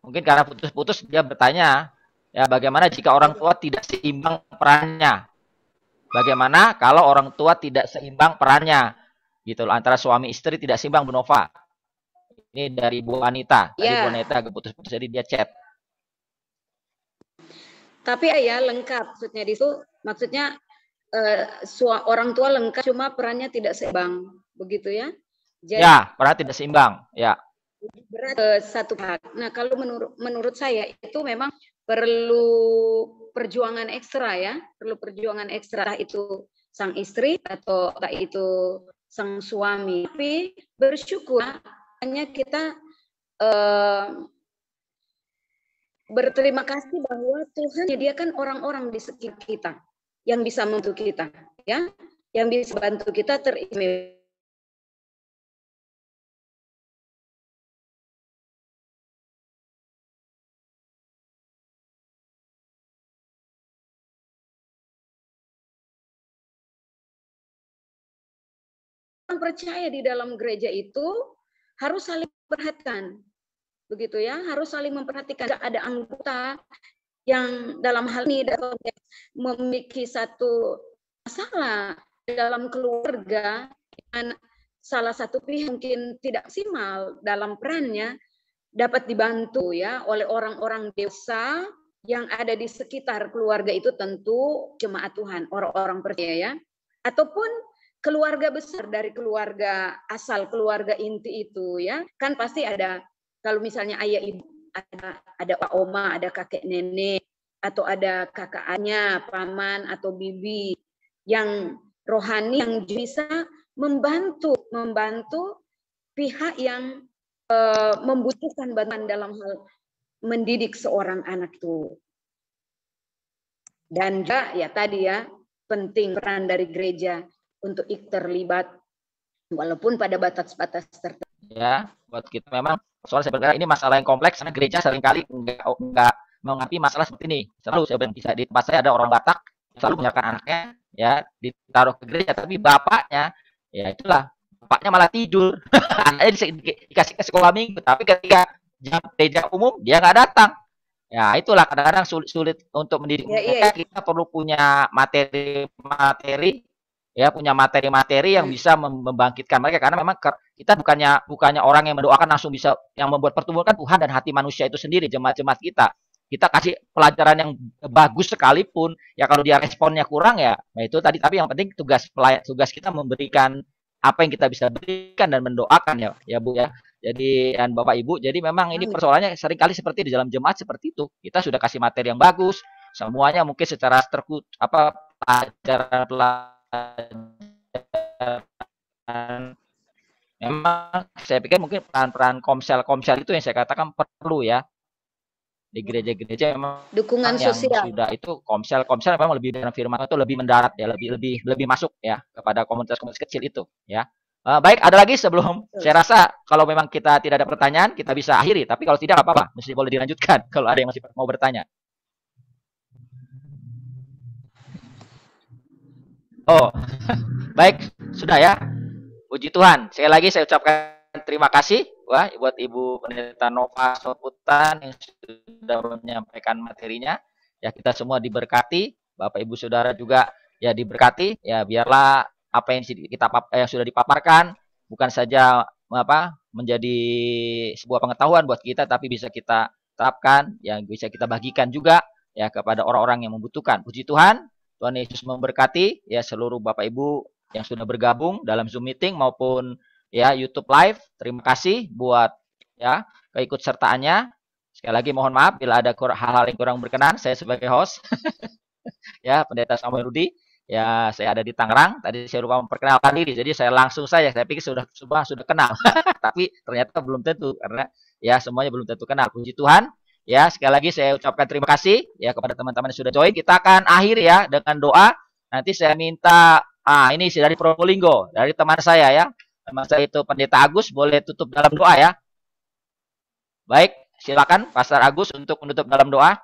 Mungkin karena putus-putus dia bertanya, ya bagaimana jika orang tua tidak seimbang perannya? Bagaimana kalau orang tua tidak seimbang perannya? Gitu loh, antara suami istri tidak seimbang, Bu Nova. Ini dari Bu Anita. Tadi Bu Anita agak putus-putus jadi dia chat. Tapi ayah lengkap maksudnya di situ, maksudnya orang tua lengkap cuma perannya tidak seimbang, begitu ya? Jadi, ya, peran tidak seimbang, ya. Berat satu pihak. Nah, kalau menurut saya itu memang perlu perjuangan ekstra ya, perlu perjuangan ekstra, itu sang istri atau itu sang suami. Tapi bersyukur hanya kita berterima kasih bahwa Tuhan menyediakan orang-orang di sekitar kita yang bisa membantu kita, ya, yang bisa bantu kita teristimewa. Orang percaya di dalam gereja itu harus saling memperhatikan, begitu ya, harus saling memperhatikan. Ada anggota yang dalam hal ini memiliki satu masalah dalam keluarga, dan salah satu pihak mungkin tidak maksimal dalam perannya, dapat dibantu ya oleh orang-orang dewasa yang ada di sekitar keluarga itu, tentu jemaat Tuhan, orang-orang percaya ya, ataupun keluarga besar dari keluarga asal, keluarga inti itu ya, kan pasti ada, kalau misalnya ayah ibu, ada Pak Oma, ada kakek nenek, atau ada kakaknya, paman atau bibi yang rohani yang bisa membantu pihak yang membutuhkan bantuan dalam hal mendidik seorang anak itu. Dan juga ya tadi ya, penting peran dari gereja untuk terlibat walaupun pada batas-batas tertentu. Ya, buat kita memang soal sebenarnya ini masalah yang kompleks karena gereja seringkali enggak mengerti masalah seperti ini. Selalu saya bisa di tempat saya ada orang Batak selalu menyerahkan anaknya ya ditaruh ke gereja, tapi bapaknya ya itulah bapaknya malah tidur. Anaknya dikasih ke sekolah minggu, tapi ketika jam gereja umum dia nggak datang. Ya itulah kadang-kadang sulit untuk mendidik mereka. Kita perlu punya materi ya punya materi-materi yang bisa membangkitkan mereka, karena memang kita bukannya orang yang mendoakan langsung bisa, yang membuat pertumbuhan kan Tuhan dan hati manusia itu sendiri, jemaat-jemaat kita kasih pelajaran yang bagus sekalipun ya kalau dia responnya kurang ya, nah itu tadi, tapi yang penting tugas kita memberikan apa yang kita bisa berikan dan mendoakan ya Bu ya. Jadi dan Bapak Ibu, jadi memang ini persoalannya seringkali seperti di dalam jemaat seperti itu. Kita sudah kasih materi yang bagus, semuanya mungkin secara pelajaran memang saya pikir mungkin peran-peran komsel itu yang saya katakan perlu ya. Di gereja-gereja memang dukungan yang sosial sudah itu komsel memang lebih dalam firman itu lebih mendarat ya, lebih masuk ya kepada komunitas-komunitas kecil itu ya. Baik, ada lagi sebelum saya rasa kalau memang kita tidak ada pertanyaan kita bisa akhiri, tapi kalau tidak apa-apa, mesti boleh dilanjutkan kalau ada yang masih mau bertanya. Oh, baik, sudah ya. Puji Tuhan. Sekali lagi saya ucapkan terima kasih buat Ibu Pendeta Nova Soputan yang sudah menyampaikan materinya. Ya, kita semua diberkati, Bapak Ibu Saudara juga ya diberkati. Ya, biarlah apa yang sudah dipaparkan bukan saja menjadi sebuah pengetahuan buat kita, tapi bisa kita terapkan, yang bisa kita bagikan juga ya kepada orang-orang yang membutuhkan. Puji Tuhan. Tuhan Yesus memberkati ya seluruh Bapak Ibu yang sudah bergabung dalam Zoom meeting maupun ya YouTube live. Terima kasih buat ya keikutsertaannya. Sekali lagi mohon maaf bila ada hal-hal yang kurang berkenan. Saya sebagai host ya Pendeta Samuel Rudi. Ya, saya ada di Tangerang. Tadi saya lupa memperkenalkan diri. Jadi saya langsung saya pikir sudah kenal. Tapi ternyata belum tentu karena ya semuanya belum tentu kenal. Puji Tuhan. Ya, sekali lagi saya ucapkan terima kasih ya kepada teman-teman yang sudah join. Kita akan akhir ya dengan doa. Nanti saya minta ini dari Probolinggo, dari teman saya ya. Teman saya itu Pendeta Agus, boleh tutup dalam doa ya. Baik, silakan Pastor Agus untuk menutup dalam doa.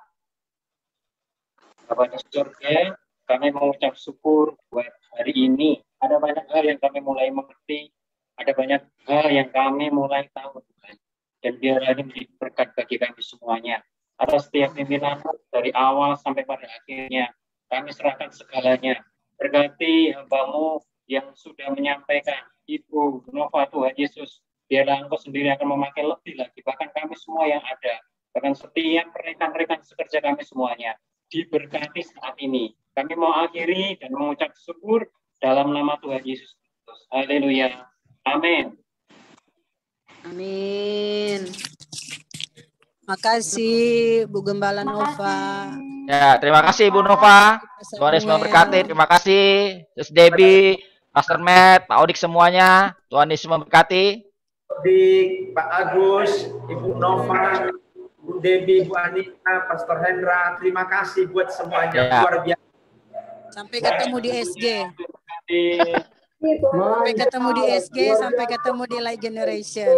Bapak di surga, kami mengucap syukur buat hari ini. Ada banyak hal yang kami mulai mengerti, ada banyak hal yang kami mulai tahu, Tuhan. Dan biarlah ini menjadi berkat bagi kami semuanya. Atas setiap pimpinan dari awal sampai pada akhirnya, kami serahkan segalanya. Berkati hamba-Mu yang sudah menyampaikan, Ibu Nova, Tuhan Yesus, biarlah Engkau sendiri akan memakai lebih lagi, bahkan kami semua yang ada, bahkan setiap rekan-rekan sekerja kami semuanya, diberkati saat ini. Kami mau akhiri dan mengucap syukur dalam nama Tuhan Yesus Kristus. Haleluya. Amin. Amin. Makasih Bu Gembala Nova. Ya, terima kasih Bu Nova. Tuhan Yesus memberkati. Terima kasih Sis Debbie, Pastor Matt, Pak Odik semuanya. Tuhan Yesus memberkati. Odik, Pak Agus, Ibu Nova, Bu Debbie, Bu Anita, Pastor Hendra, terima kasih buat semuanya. Ya. Luar biasa. Sampai ketemu di SG. Sampai ketemu di SG, sampai ketemu di Light Generation.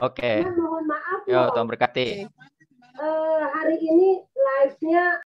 Oke. Mohon maaf Yo, Tuhan berkati. hari ini live-nya